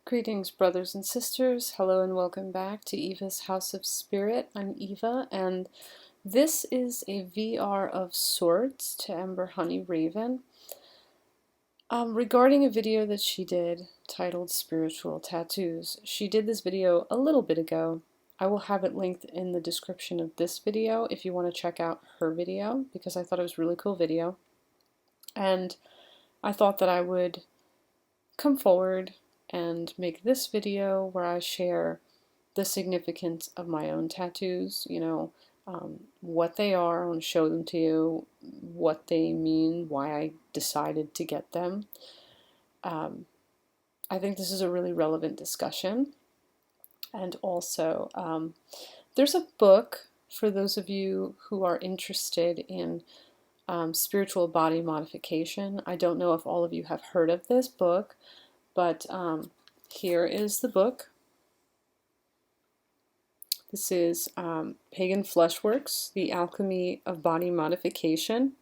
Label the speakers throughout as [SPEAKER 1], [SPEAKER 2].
[SPEAKER 1] Greetings, brothers and sisters. Hello and welcome back to Eva's House of Spirit. I'm Eva, and this is a VR of sorts to Ember HoneyRaven regarding a video that she did titled Spiritual Tattoos. She did this video a little bit ago. I will have it linked in the description of this video if you want to check out her video, because I thought it was a really cool video. And I thought that I would come forward and make this video where I share the significance of my own tattoos, what they are. I want to show them to you, what they mean, why I decided to get them. I think this is a really relevant discussion. And also, there's a book for those of you who are interested in spiritual body modification. I don't know if all of you have heard of this book, but here is the book. This is Pagan Fleshworks, The Alchemy of Body Modification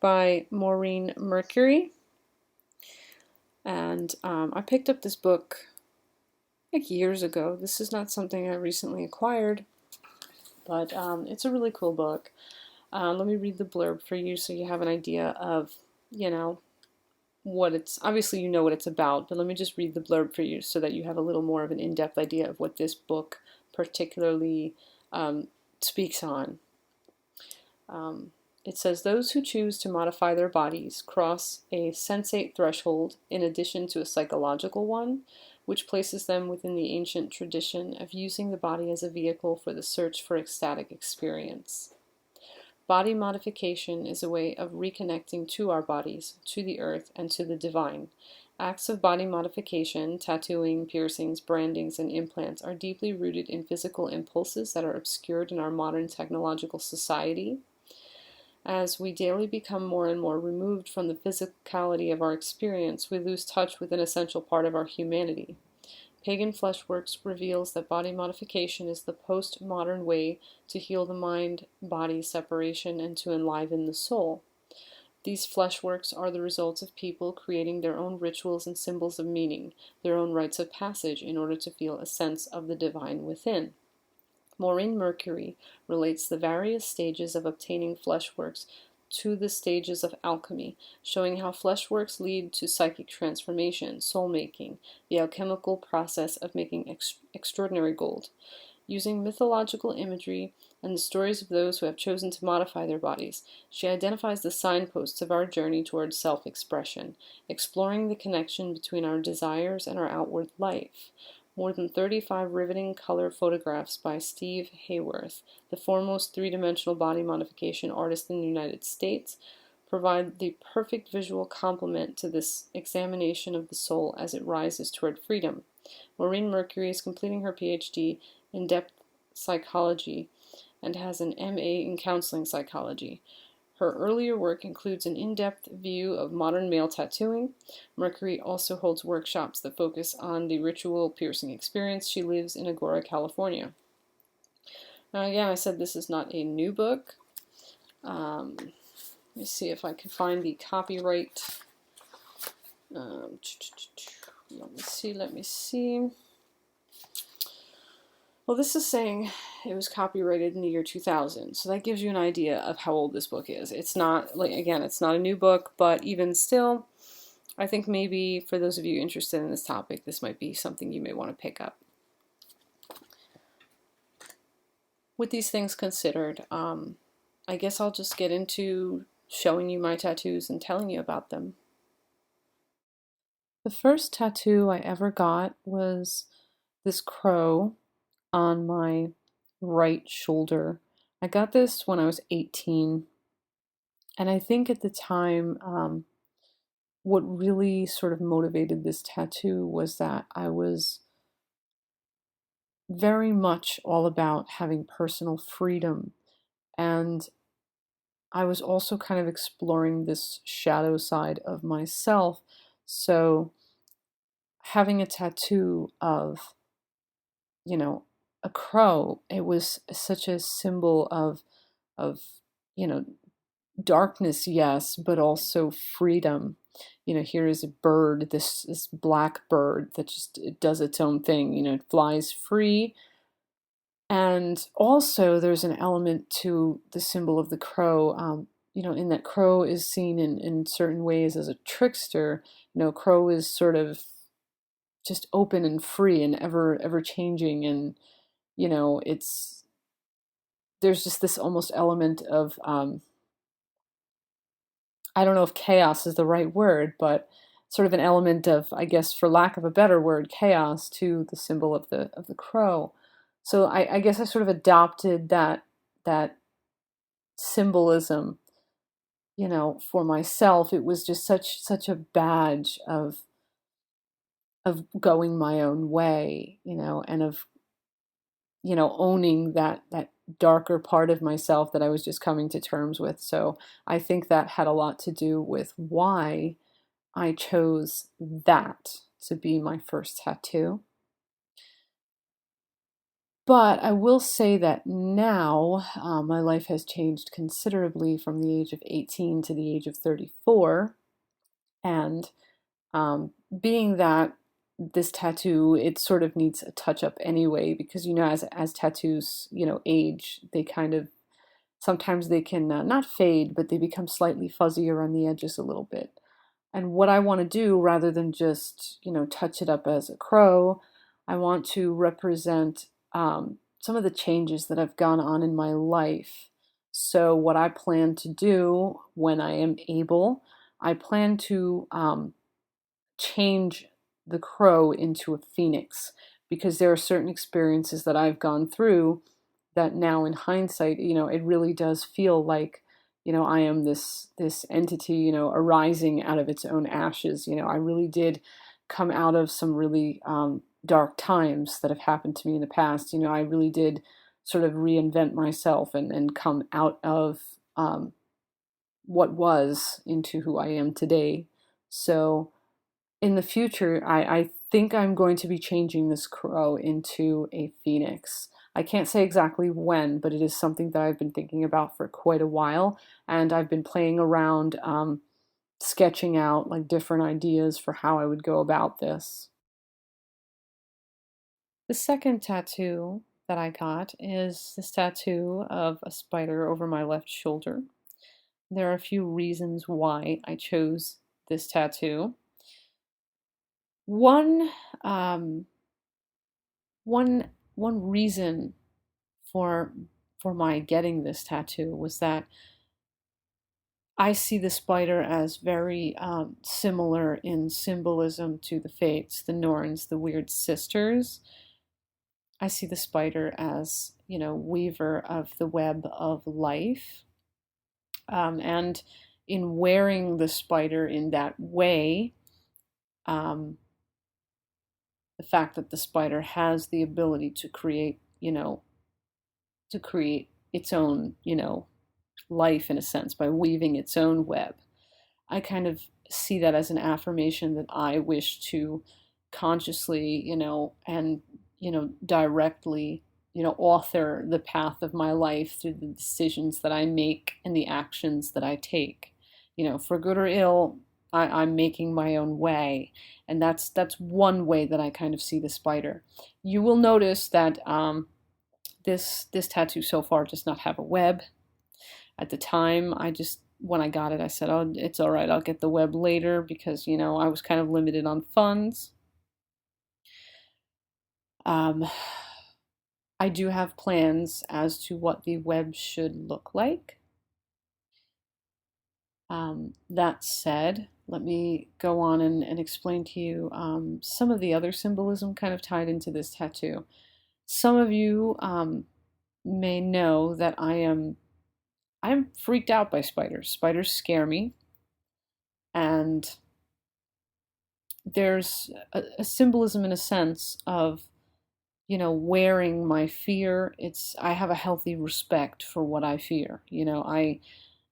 [SPEAKER 1] by Maureen Mercury. And I picked up this book like years ago. This is not something I recently acquired, but it's a really cool book. Let me read the blurb for you so you have an idea of, what it's, obviously you know what it's about, but let me just read the blurb for you so that you have a little more of an in-depth idea of what this book particularly speaks on. It says, those who choose to modify their bodies cross a sensate threshold in addition to a psychological one, which places them within the ancient tradition of using the body as a vehicle for the search for ecstatic experience. Body modification is a way of reconnecting to our bodies, to the earth, and to the divine. Acts of body modification, tattooing, piercings, brandings, and implants are deeply rooted in physical impulses that are obscured in our modern technological society. As we daily become more and more removed from the physicality of our experience, we lose touch with an essential part of our humanity. Pagan Fleshworks reveals that body modification is the postmodern way to heal the mind-body separation and to enliven the soul. These fleshworks are the results of people creating their own rituals and symbols of meaning, their own rites of passage in order to feel a sense of the divine within. Maureen Mercury relates the various stages of obtaining fleshworks to the stages of alchemy, showing how fleshworks lead to psychic transformation, soul-making, the alchemical process of making extraordinary gold. Using mythological imagery and the stories of those who have chosen to modify their bodies, she identifies the signposts of our journey towards self-expression, exploring the connection between our desires and our outward life. More than 35 riveting color photographs by Steve Hayworth, the foremost three-dimensional body modification artist in the United States, provide the perfect visual complement to this examination of the soul as it rises toward freedom. Maureen Mercury is completing her PhD in depth psychology and has an MA in counseling psychology. Her earlier work includes an in-depth view of modern male tattooing. Mercury also holds workshops that focus on the ritual piercing experience. She lives in Agoura, California. Now again, I said this is not a new book. Let me see if I can find the copyright. Let me see. Well, this is saying it was copyrighted in the year 2000, so that gives you an idea of how old this book is. It's not, like, again, it's not a new book, but even still, I think maybe for those of you interested in this topic, this might be something you may want to pick up. With these things considered, I guess I'll just get into showing you my tattoos and telling you about them. The first tattoo I ever got was this crow on my right shoulder. I got this when I was 18, and I think at the time what really sort of motivated this tattoo was that I was very much all about having personal freedom, and I was also kind of exploring this shadow side of myself. So having a tattoo of, you know, a crow, it was such a symbol of, you know, darkness, yes, but also freedom. Here is a bird, this black bird that just it does its own thing. It flies free. And also, there's an element to the symbol of the crow. In that crow is seen in certain ways as a trickster. Crow is sort of just open and free and ever changing, and it's there's just this almost element of I don't know if chaos is the right word, but sort of an element of, I guess, for lack of a better word, chaos to the symbol of the crow. So I guess I sort of adopted that symbolism, for myself. It was just such a badge of going my own way, and of owning that darker part of myself that I was just coming to terms with. So I think that had a lot to do with why I chose that to be my first tattoo. But I will say that now my life has changed considerably from the age of 18 to the age of 34. And being that this tattoo, it sort of needs a touch up anyway, because, as tattoos, age, they kind of, sometimes they can not fade, but they become slightly fuzzy around the edges a little bit. And what I want to do, rather than just, touch it up as a crow, I want to represent some of the changes that have gone on in my life. So, what I plan to do when I am able, I plan to change the crow into a phoenix, because there are certain experiences that I've gone through that now in hindsight, it really does feel like, I am this entity, arising out of its own ashes. I really did come out of some really dark times that have happened to me in the past. I really did sort of reinvent myself and come out of what was into who I am today. So in the future, I think I'm going to be changing this crow into a phoenix. I can't say exactly when, but it is something that I've been thinking about for quite a while, and I've been playing around, sketching out like different ideas for how I would go about this. The second tattoo that I got is this tattoo of a spider over my left shoulder. There are a few reasons why I chose this tattoo. One, um, one reason for my getting this tattoo was that I see the spider as very similar in symbolism to the Fates, the Norns, the Weird Sisters. I see the spider as, weaver of the web of life. And in wearing the spider in that way, um, the fact that the spider has the ability to create, to create its own, life in a sense by weaving its own web. I kind of see that as an affirmation that I wish to consciously, and, directly, author the path of my life through the decisions that I make and the actions that I take. For good or ill, I'm making my own way. And that's one way that I kind of see the spider. You will notice that this tattoo so far does not have a web. At the time, when I got it, I said, "Oh, it's all right. I'll get the web later," because I was kind of limited on funds. Um, I do have plans as to what the web should look like. That said, let me go on and explain to you some of the other symbolism kind of tied into this tattoo. Some of you may know that I'm freaked out by spiders. Spiders scare me, and there's a symbolism in a sense of, wearing my fear. I have a healthy respect for what I fear.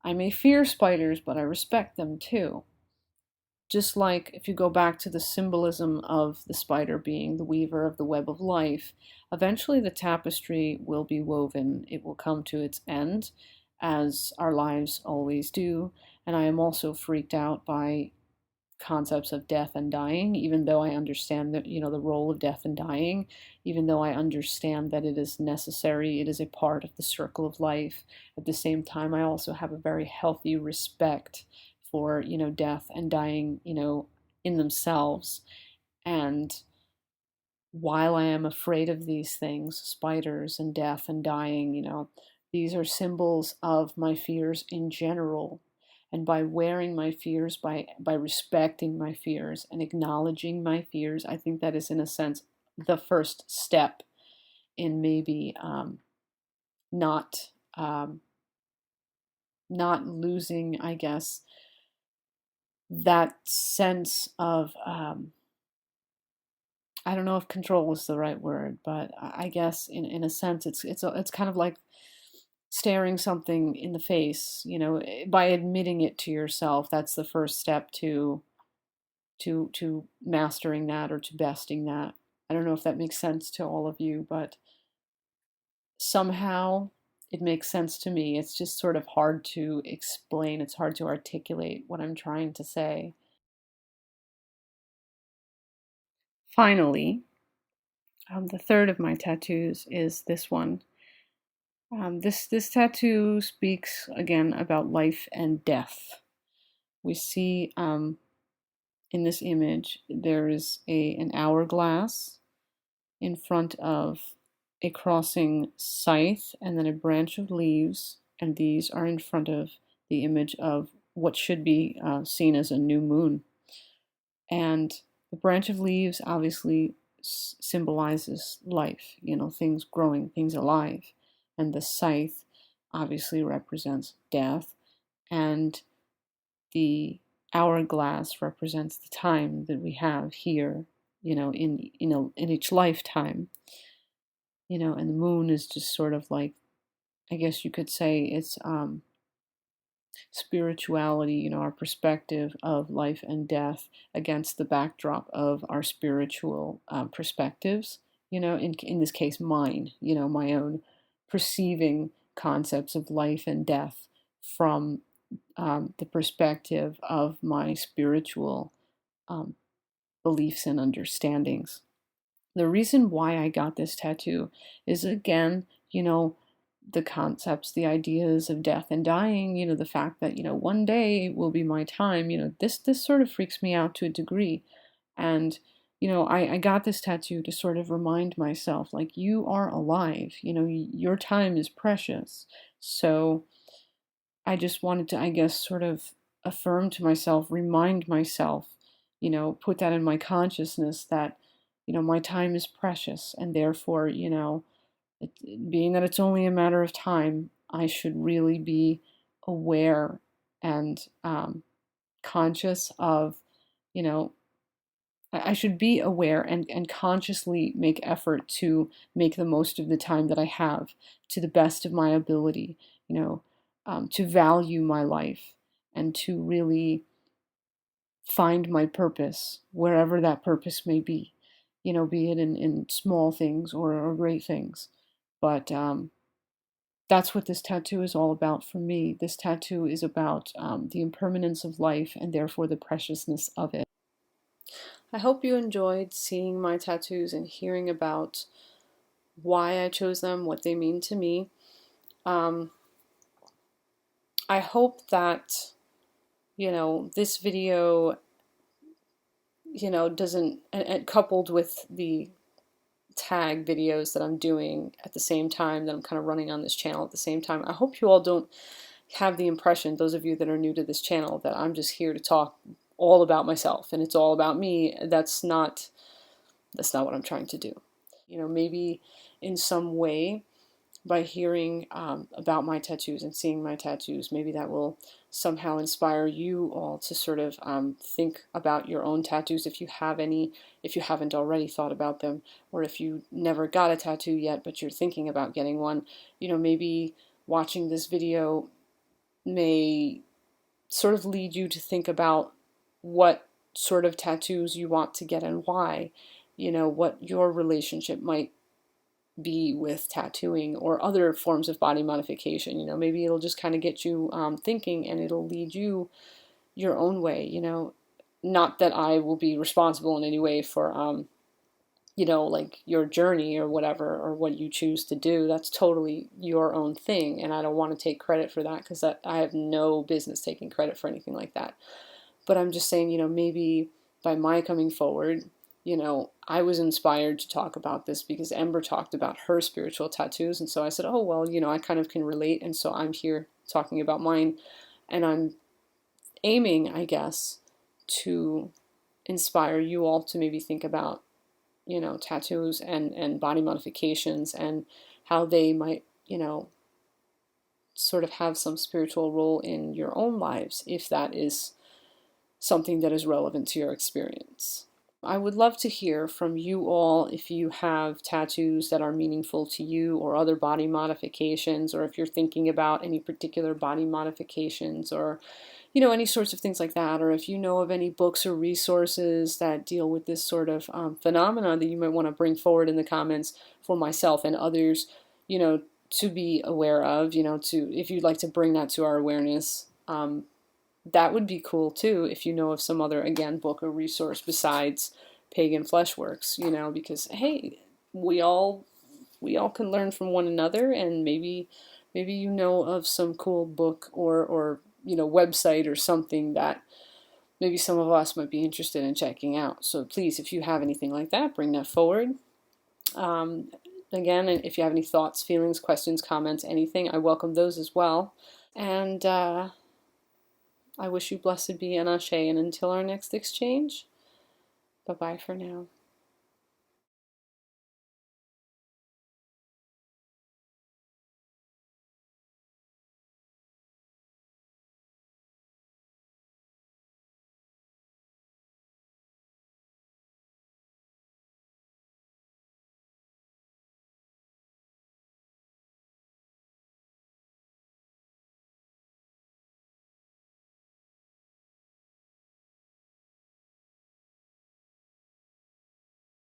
[SPEAKER 1] I may fear spiders, but I respect them too. Just like if you go back to the symbolism of the spider being the weaver of the web of life, eventually the tapestry will be woven. It will come to its end, as our lives always do. And I am also freaked out by concepts of death and dying, even though I understand that, the role of death and dying, even though I understand that it is necessary, it is a part of the circle of life. At the same time, I also have a very healthy respect for, death and dying, in themselves. And while I am afraid of these things, spiders and death and dying, these are symbols of my fears in general. And by wearing my fears, by respecting my fears and acknowledging my fears, I think that is, in a sense, the first step in maybe not not losing, I guess, that sense of I don't know if control is the right word, but I guess in a sense it's kind of like staring something in the face, by admitting it to yourself. That's the first step to mastering that, or to besting that. I don't know if that makes sense to all of you, but somehow it makes sense to me. It's just sort of hard to explain. It's hard to articulate what I'm trying to say. Finally, the third of my tattoos is this one. This tattoo speaks again about life and death. We see in this image there is an hourglass in front of a crossing scythe, and then a branch of leaves, and these are in front of the image of what should be seen as a new moon. And the branch of leaves obviously symbolizes life, things growing, things alive. And the scythe obviously represents death. And the hourglass represents the time that we have here, in each lifetime. And the moon is just sort of like, I guess you could say, it's spirituality, our perspective of life and death against the backdrop of our spiritual perspectives, in this case, mine, my own perceiving concepts of life and death from the perspective of my spiritual um, beliefs and understandings. The reason why I got this tattoo is, again, the concepts, the ideas of death and dying, the fact that, one day will be my time, this sort of freaks me out to a degree. And, I got this tattoo to sort of remind myself, like, you are alive, your time is precious. So I just wanted to, I guess, sort of affirm to myself, remind myself, put that in my consciousness that, my time is precious, and therefore, being that it's only a matter of time, I should really be aware and conscious of, you know, I should be aware and consciously make effort to make the most of the time that I have to the best of my ability, to value my life and to really find my purpose, wherever that purpose may be, be it in small things or great things. But that's what this tattoo is all about for me. This tattoo is about the impermanence of life and therefore the preciousness of it. I hope you enjoyed seeing my tattoos and hearing about why I chose them, what they mean to me. I hope that, this video, doesn't, and coupled with the tag videos that I'm doing at the same time, that I'm kind of running on this channel at the same time, I hope you all don't have the impression, those of you that are new to this channel, that I'm just here to talk all about myself and it's all about me. That's not what I'm trying to do. Maybe in some way, by hearing about my tattoos and seeing my tattoos, maybe that will somehow inspire you all to sort of think about your own tattoos, if you have any, if you haven't already thought about them, or if you never got a tattoo yet but you're thinking about getting one. Maybe watching this video may sort of lead you to think about what sort of tattoos you want to get and why, what your relationship might be with tattooing or other forms of body modification. Maybe it'll just kind of get you thinking, and it'll lead you your own way. Not that I will be responsible in any way for like your journey or whatever, or what you choose to do. That's totally your own thing, and I don't want to take credit for that, because I have no business taking credit for anything like that. But I'm just saying, maybe by my coming forward, I was inspired to talk about this because Ember talked about her spiritual tattoos. And so I said, oh, well, I kind of can relate. And so I'm here talking about mine. And I'm aiming, I guess, to inspire you all to maybe think about, tattoos and body modifications, and how they might, sort of have some spiritual role in your own lives, if that is something that is relevant to your experience. I would love to hear from you all if you have tattoos that are meaningful to you, or other body modifications, or if you're thinking about any particular body modifications, or any sorts of things like that, or if you know of any books or resources that deal with this sort of phenomena that you might want to bring forward in the comments for myself and others, to be aware of, if you'd like to bring that to our awareness. That would be cool too, if you know of some other, again, book or resource besides Pagan Fleshworks, because hey, we all can learn from one another, and maybe you know of some cool book or website or something that maybe some of us might be interested in checking out. So please, if you have anything like that, bring that forward. Again, if you have any thoughts, feelings, questions, comments, anything, I welcome those as well. And I wish you blessed be and Ashe, and until our next exchange, bye-bye for now.